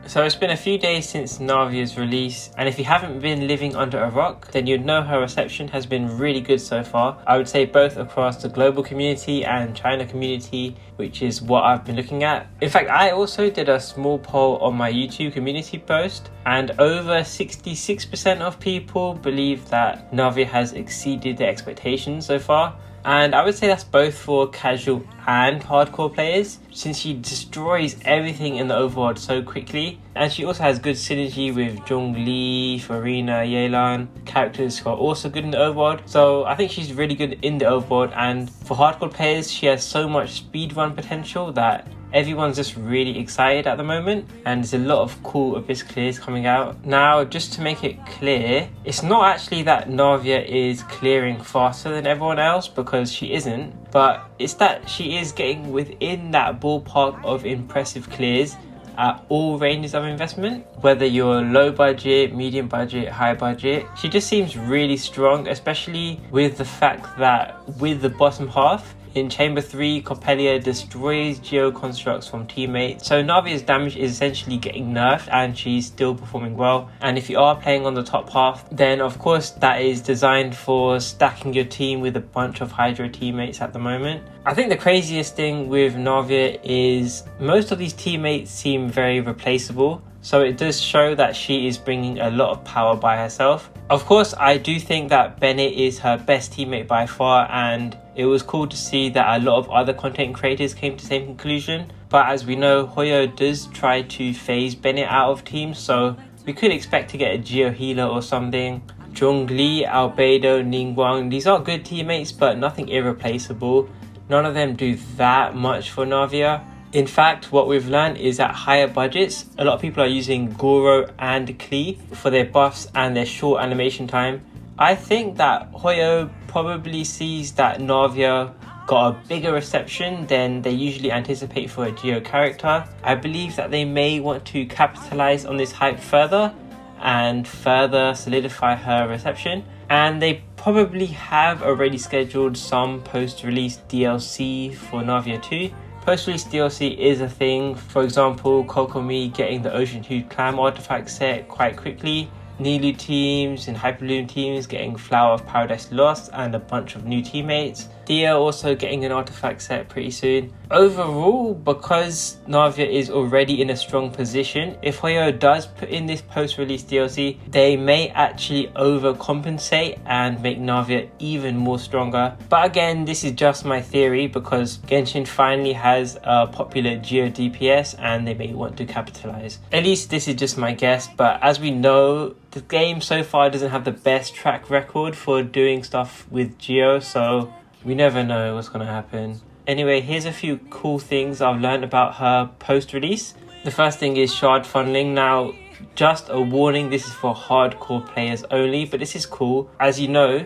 So it's been a few days since Navia's release, and if you haven't been living under a rock, then you'd know her reception has been really good so far. I would say both across the global community and China community, which is what I've been looking at. In fact, I also did a small poll on my YouTube community post, and over 66% of people believe that Navia has exceeded their expectations so far. And I would say that's both for casual and hardcore players, since she destroys everything in the overworld so quickly. And she also has good synergy with Zhongli, Farina, Yelan, characters who are also good in the overworld. So I think she's really good in the overworld, and for hardcore players she has so much speedrun potential that everyone's just really excited at the moment, and there's a lot of cool abyss clears coming out. Now, just to make it clear, it's not actually that Navia is clearing faster than everyone else, because she isn't, but it's that she is getting within that ballpark of impressive clears at all ranges of investment, whether you're low budget, medium budget, high budget. She just seems really strong, especially with the fact that with the bottom half, in Chamber 3, Coppelia destroys geo constructs from teammates. So Navia's damage is essentially getting nerfed and she's still performing well. And if you are playing on the top half, then of course that is designed for stacking your team with a bunch of Hydra teammates at the moment. I think the craziest thing with Navia is most of these teammates seem very replaceable. So it does show that she is bringing a lot of power by herself. Of course, I do think that Bennett is her best teammate by far, and it was cool to see that a lot of other content creators came to the same conclusion. But as we know, Hoyo does try to phase Bennett out of teams, so we could expect to get a Geo Healer or something. Zhongli, Albedo, Ningguang, these are good teammates, but nothing irreplaceable. None of them do that much for Navia. In fact, what we've learned is at higher budgets, a lot of people are using Goro and Klee for their buffs and their short animation time. I think that Hoyo probably sees that Navia got a bigger reception than they usually anticipate for a Geo character. I believe that they may want to capitalize on this hype further and further solidify her reception. And they probably have already scheduled some post-release DLC for Navia 2. Post-release DLC is a thing. For example, Kokomi getting the Ocean Hued Clam artifact set quite quickly. Nilu teams and Hyperloom teams getting Flower of Paradise Lost and a bunch of new teammates. Dia also getting an artifact set pretty soon. Overall, because Navia is already in a strong position, if Hoyo does put in this post-release DLC, they may actually overcompensate and make Navia even more stronger. But again, this is just my theory because Genshin finally has a popular Geo DPS and they may want to capitalize. At least this is just my guess, but as we know, the game so far doesn't have the best track record for doing stuff with Geo, so we never know what's going to happen. Anyway, here's a few cool things I've learned about her post-release. The first thing is shard funneling. Now, just a warning, this is for hardcore players only, but this is cool. As you know,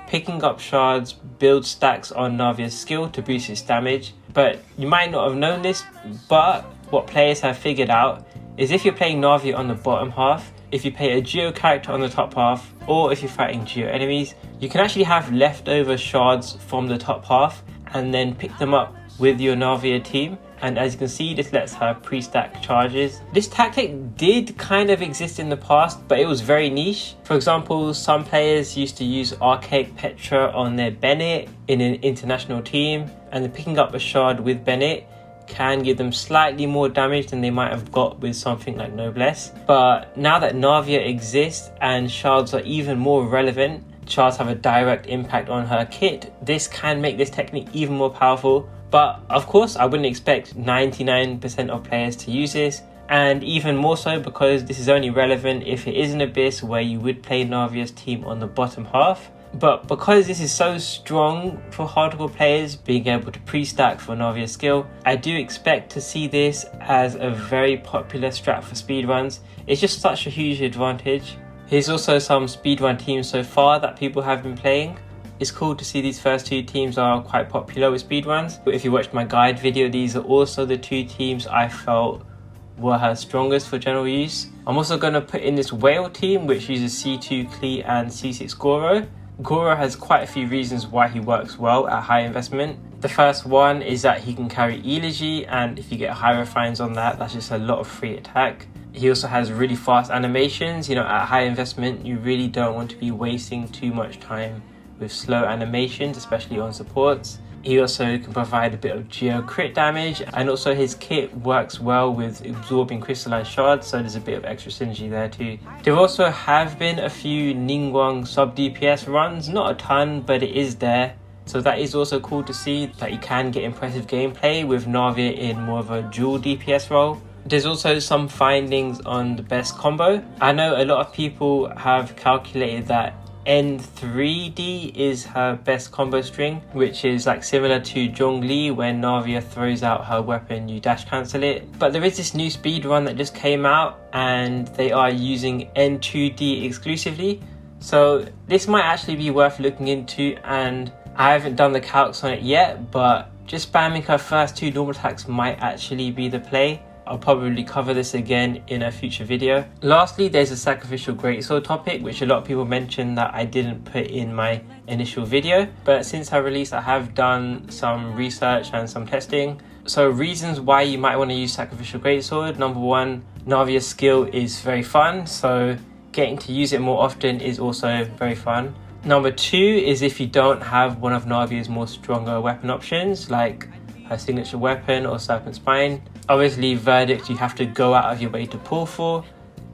picking up shards builds stacks on Navia's skill to boost its damage. But you might not have known this, but what players have figured out is if you're playing Navia on the bottom half, if you play a Geo character on the top half, or if you're fighting Geo enemies, you can actually have leftover shards from the top half and then pick them up with your Navia team. And as you can see, this lets her pre-stack charges. This tactic did kind of exist in the past, but it was very niche. For example, some players used to use Archaic Petra on their Bennett in an international team, and then picking up a shard with Bennett can give them slightly more damage than they might have got with something like Noblesse. But now that Navia exists and shards are even more relevant, shards have a direct impact on her kit, this can make this technique even more powerful. But of course, I wouldn't expect 99% of players to use this, and even more so because this is only relevant if it is an Abyss where you would play Navia's team on the bottom half. But because this is so strong for hardcore players being able to pre-stack for Navia's skill, I do expect to see this as a very popular strat for speedruns. It's just such a huge advantage. Here's also some speedrun teams so far that people have been playing. It's cool to see these first two teams are quite popular with speedruns. But if you watched my guide video, these are also the two teams I felt were her strongest for general use. I'm also going to put in this whale team which uses C2 Klee and C6 Goro. Goro has quite a few reasons why he works well at high investment. The first one is that he can carry Elegy, and if you get high refines on that, that's just a lot of free attack. He also has really fast animations. You know, at high investment, you really don't want to be wasting too much time with slow animations, especially on supports. He also can provide a bit of geo crit damage, and also his kit works well with absorbing crystallized shards, so there's a bit of extra synergy there too. There also have been a few Ningguang sub DPS runs, not a ton, but it is there. So that is also cool to see that you can get impressive gameplay with Navia in more of a dual DPS role. There's also some findings on the best combo. I know a lot of people have calculated that N3D is her best combo string, which is like similar to Zhongli. When Navia throws out her weapon, you dash cancel it. But there is this new speed run that just came out, and they are using N2D exclusively. So this might actually be worth looking into, and I haven't done the calcs on it yet, but just spamming her first 2 normal attacks might actually be the play. I'll probably cover this again in a future video. Lastly, there's a sacrificial greatsword topic, which a lot of people mentioned that I didn't put in my initial video. But since her release, I have done some research and some testing. So reasons why you might want to use sacrificial greatsword. Number 1, Navia's skill is very fun, so getting to use it more often is also very fun. Number 2 is if you don't have one of Navia's more stronger weapon options, like her signature weapon or Serpent Spine. Obviously, Verdict you have to go out of your way to pull for,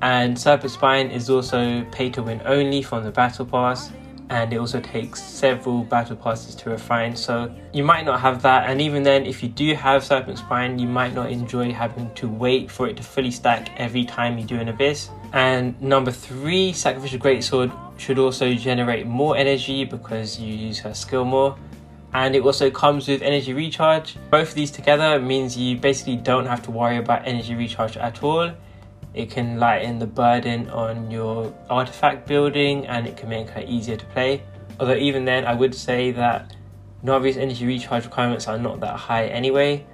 and Serpent Spine is also pay to win only from the battle pass, and it also takes several battle passes to refine, so you might not have that. And even then, if you do have Serpent Spine, you might not enjoy having to wait for it to fully stack every time you do an Abyss. And number 3, Sacrificial Greatsword should also generate more energy because you use her skill more, and it also comes with energy recharge. Both of these together means you basically don't have to worry about energy recharge at all. It can lighten the burden on your artifact building, and it can make her easier to play. Although even then, I would say that Navia's energy recharge requirements are not that high anyway.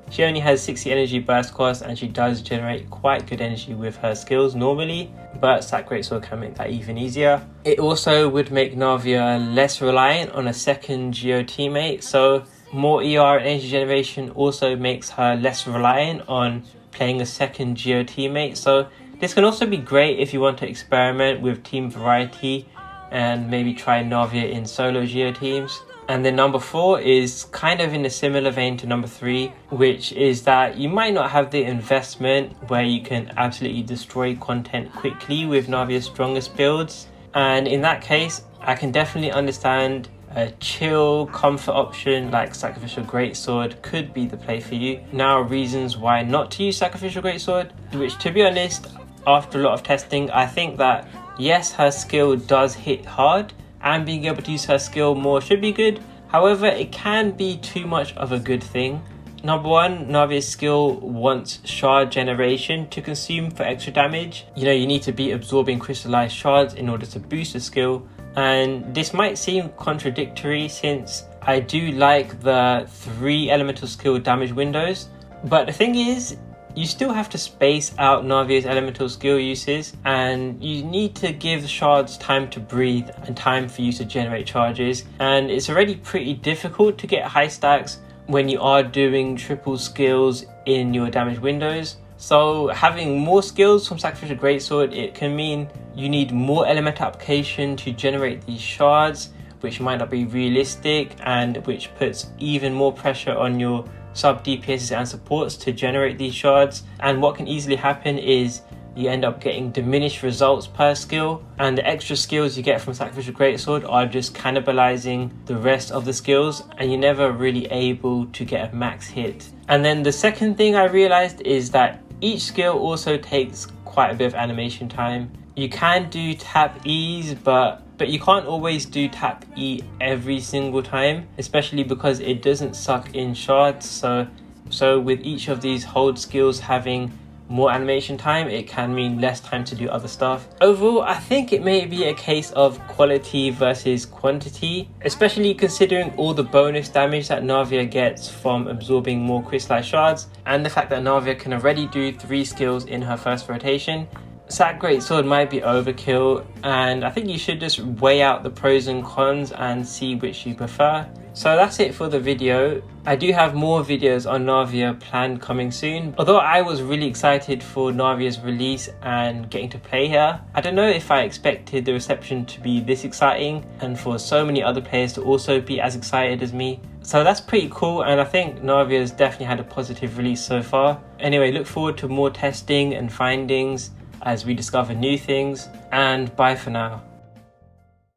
She only has 60 energy burst cost, and she does generate quite good energy with her skills normally, but Sac Greatsword can make that even easier. It also would make Navia less reliant on a second Geo teammate, so more ER and energy generation also makes her less reliant on playing a second Geo teammate. So this can also be great if you want to experiment with team variety and maybe try Navia in solo Geo teams. And then number 4 is kind of in a similar vein to number 3, which is that you might not have the investment where you can absolutely destroy content quickly with Navia's strongest builds. And in that case, I can definitely understand a chill comfort option like Sacrificial Greatsword could be the play for you. Now, reasons why not to use Sacrificial Greatsword, which to be honest, after a lot of testing, I think that yes, her skill does hit hard, and being able to use her skill more should be good. However, it can be too much of a good thing. Number 1, Navia's skill wants shard generation to consume for extra damage. You know, you need to be absorbing crystallized shards in order to boost the skill. And this might seem contradictory since I do like the 3 elemental skill damage windows. But the thing is, you still have to space out Navia's elemental skill uses, and you need to give the shards time to breathe and time for you to generate charges. And it's already pretty difficult to get high stacks when you are doing triple skills in your damage windows. So having more skills from Sacrificial Greatsword, it can mean you need more elemental application to generate these shards, which might not be realistic, and which puts even more pressure on your sub DPSs and supports to generate these shards. And what can easily happen is you end up getting diminished results per skill, and the extra skills you get from Sacrificial Greatsword are just cannibalizing the rest of the skills, and you're never really able to get a max hit. And then the second thing I realized is that each skill also takes quite a bit of animation time. You can do tap E's, but you can't always do tap E every single time, especially because it doesn't suck in shards. So with each of these hold skills having more animation time, it can mean less time to do other stuff. Overall, I think it may be a case of quality versus quantity, especially considering all the bonus damage that Navia gets from absorbing more crystallized shards, and the fact that Navia can already do 3 skills in her first rotation. Sac Greatsword might be overkill, and I think you should just weigh out the pros and cons and see which you prefer. So that's it for the video. I do have more videos on Navia planned coming soon. Although I was really excited for Navia's release and getting to play her, I don't know if I expected the reception to be this exciting and for so many other players to also be as excited as me. So that's pretty cool, and I think Navia's definitely had a positive release so far. Anyway, look forward to more testing and findings as we discover new things, and bye for now.